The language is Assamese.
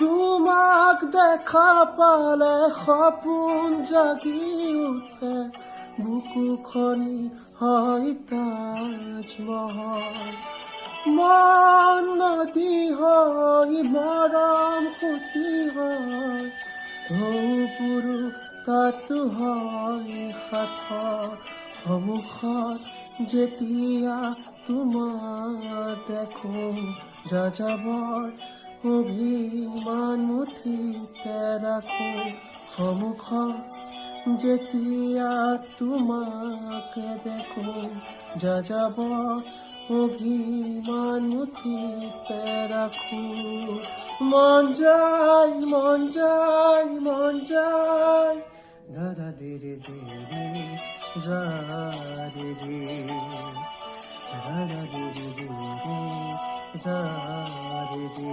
তোমাক দেখা পালে সপোন জাগি উঠে, বুকুখনি হয় তাজমহল। মন নদী হৈ মৰম সুতি হয়, ঢৌ পুৰু তাতো হয় সাঁথৰ। সন্মুখত যেতিয়া তোমাক দেখো, যাযাবৰ অভিমান মুঠিতে ৰাখো। সন্মুখত যেতিয়া তোমাক দেখো, যাযাবৰ অভিমান মুঠিতে ৰাখো। মন যায়, মন যায়, মন যায়, ধাৰা ধীৰে ধীৰে যা ৰে ৰে, ধাৰা ধীৰে ধীৰে যা ৰে ৰে।